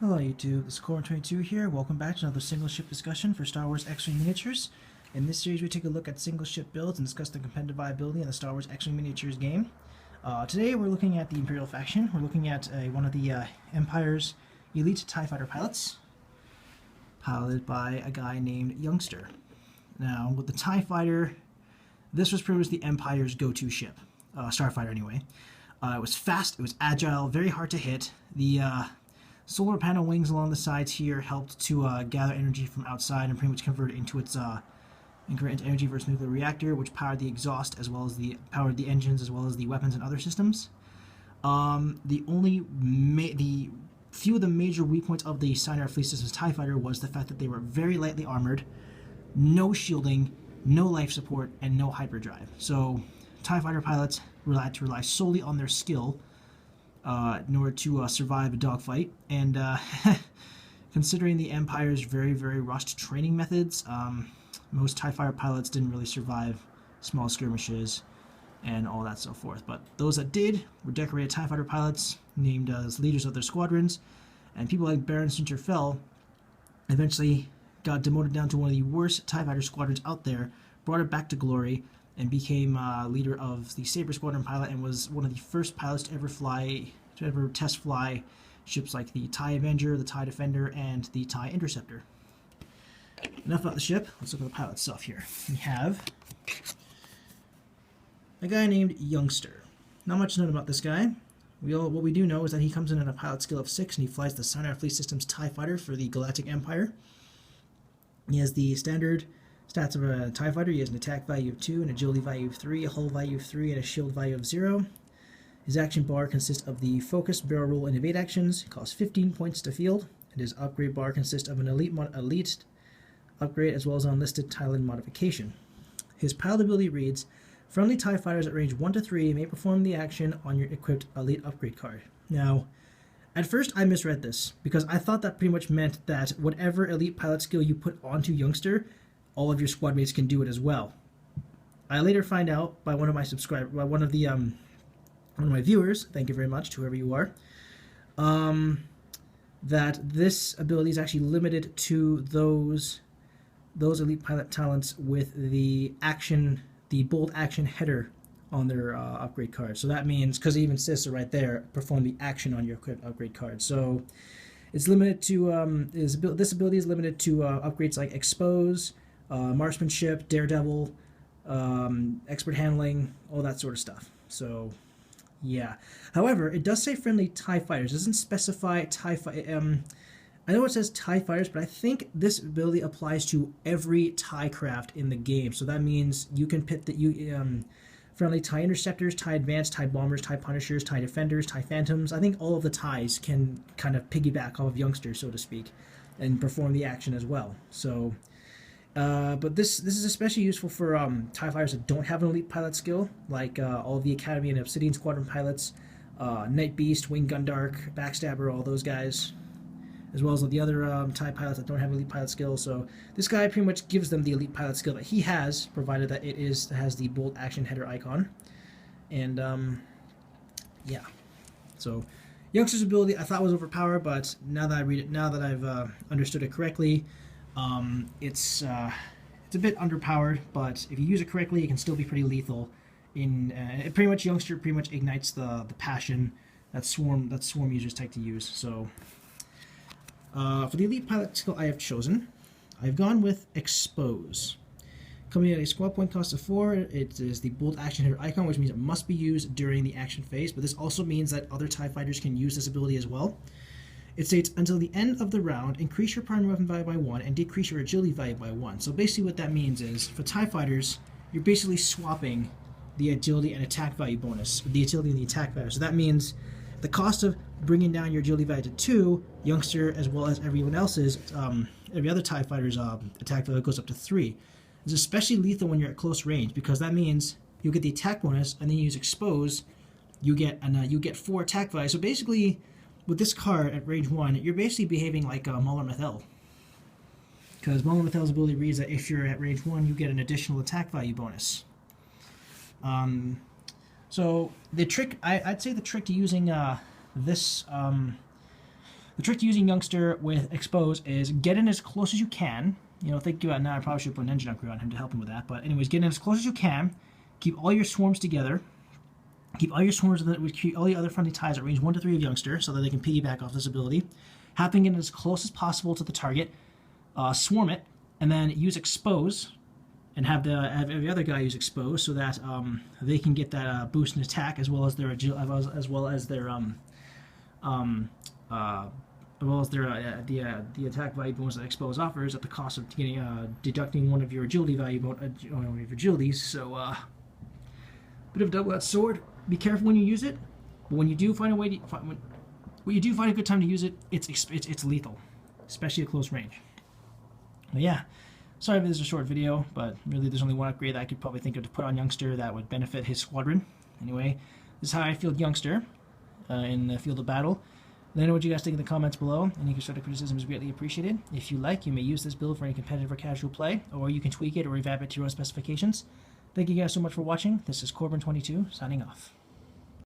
Hello YouTube, this is Core22 here. Welcome back to another single ship discussion for Star Wars X-Wing Miniatures. In this series we take a look at single ship builds and discuss the competitive viability in the Star Wars X-Wing Miniatures game. Today we're looking at the Imperial faction. We're looking at one of the Empire's elite TIE fighter pilots, piloted by a guy named Youngster. Now with the TIE fighter, this was pretty much the Empire's go-to ship, starfighter anyway. It was fast, it was agile, very hard to hit. The solar panel wings along the sides here helped to gather energy from outside and pretty much convert it into its into energy versus nuclear reactor, which powered the exhaust as well as powered the engines as well as the weapons and other systems. The few of the major weak points of the Sinar Fleet Systems TIE Fighter was the fact that they were very lightly armored, no shielding, no life support, and no hyperdrive. So TIE Fighter pilots had to rely solely on their skill in order to survive a dogfight. And considering the Empire's very, very rushed training methods, most TIE fighter pilots didn't really survive small skirmishes and all that so forth. But those that did were decorated TIE fighter pilots, named as leaders of their squadrons, and people like Baron Sinterfell eventually got demoted down to one of the worst TIE fighter squadrons out there, brought it back to glory, and became leader of the Saber Squadron pilot, and was one of the first pilots to ever test fly ships like the TIE Avenger, the TIE Defender, and the TIE Interceptor. Enough about the ship. Let's look at the pilot itself here. We have a guy named Youngster. Not much known about this guy. What we do know is that he comes in at a pilot skill of 6, and he flies the Sinar Fleet Systems TIE Fighter for the Galactic Empire. He has the standard stats of a TIE Fighter. He has an attack value of 2, an agility value of 3, a hull value of 3, and a shield value of 0. His action bar consists of the Focus, Barrel Roll, and Evade actions. It costs 15 points to field. And his upgrade bar consists of an elite upgrade as well as an unlisted Thailand modification. His pilot ability reads, friendly TIE fighters at range 1 to 3 may perform the action on your equipped elite upgrade card. Now, at first I misread this, because I thought that pretty much meant that whatever elite pilot skill you put onto Youngster, all of your squad mates can do it as well. I later find out by one of my viewers, thank you very much to whoever you are, that this ability is actually limited to those elite pilot talents with the bold action header on their upgrade card. So that means, because it even says so right there, perform the action on your upgrade card. So it's limited to this ability is limited to upgrades like Expose, Marksmanship, Daredevil, Expert Handling, all that sort of stuff. So yeah. However, it does say friendly TIE fighters. It doesn't specify TIE fighter. I know it says TIE fighters, but I think this ability applies to every TIE craft in the game. So that means you can pit friendly TIE Interceptors, TIE Advanced, TIE Bombers, TIE Punishers, TIE Defenders, TIE Phantoms. I think all of the TIEs can kind of piggyback off of Youngster, so to speak, and perform the action as well. So, but this is especially useful for TIE fighters that don't have an elite pilot skill, like all of the Academy and Obsidian Squadron pilots, Night Beast, Wing Gundark, Backstabber, all those guys, as well as the other TIE pilots that don't have elite pilot skill. So this guy pretty much gives them the elite pilot skill that he has, provided that it has the bold action header icon. And yeah, so Youngster's ability I thought was overpowered, but now that I read it, now that I've understood it correctly, it's a bit underpowered. But if you use it correctly, it can still be pretty lethal. It pretty much Youngster pretty much ignites the passion that swarm users like to use. So. For the elite pilot skill I have chosen, I've gone with Expose. Coming at a squad point cost of 4, it is the bold action header icon, which means it must be used during the action phase, but this also means that other TIE fighters can use this ability as well. It states, until the end of the round, increase your primary weapon value by 1 and decrease your agility value by 1. So basically what that means is, for TIE fighters, you're basically swapping the agility and attack value bonus, the agility and the attack value. So that means the cost of bringing down your agility value to 2, Youngster, as well as everyone else's, every other TIE fighter's attack value goes up to 3. It's especially lethal when you're at close range, because that means you get the attack bonus, and then you use Expose, you get 4 attack value. So basically, with this card at range 1, you're basically behaving like Muller Methel. Because Muller Methel's ability reads that if you're at range 1, you get an additional attack value bonus. So the trick, I'd say the trick to using this The trick to using Youngster with Expose is get in as close as you can. You know, think about now. I probably should put an engine upgrade on him to help him with that. But anyways, get in as close as you can. Keep all your swarms together. Keep all your swarms with all the other friendly ties at range 1 to 3 of Youngster so that they can piggyback off this ability. Have in as close as possible to the target. Swarm it, and then use Expose, and have every other guy use Expose so that they can get that boost in attack as well as their the attack value bonus that Expose offers at the cost of getting deducting one of your agility value one of your agilities. So bit of a double-edged sword. Be careful when you use it, but when you do find a way to when you do find a good time to use it, it's lethal, especially at close range. But yeah, sorry if this is a short video, but really there's only one upgrade that I could probably think of to put on Youngster that would benefit his squadron. Anyway, this is how I field Youngster in the field of battle. Let me know what you guys think in the comments below. Any constructive criticism is greatly appreciated. If you like, you may use this build for any competitive or casual play, or you can tweak it or revamp it to your own specifications. Thank you guys so much for watching. This is Corbin22 signing off.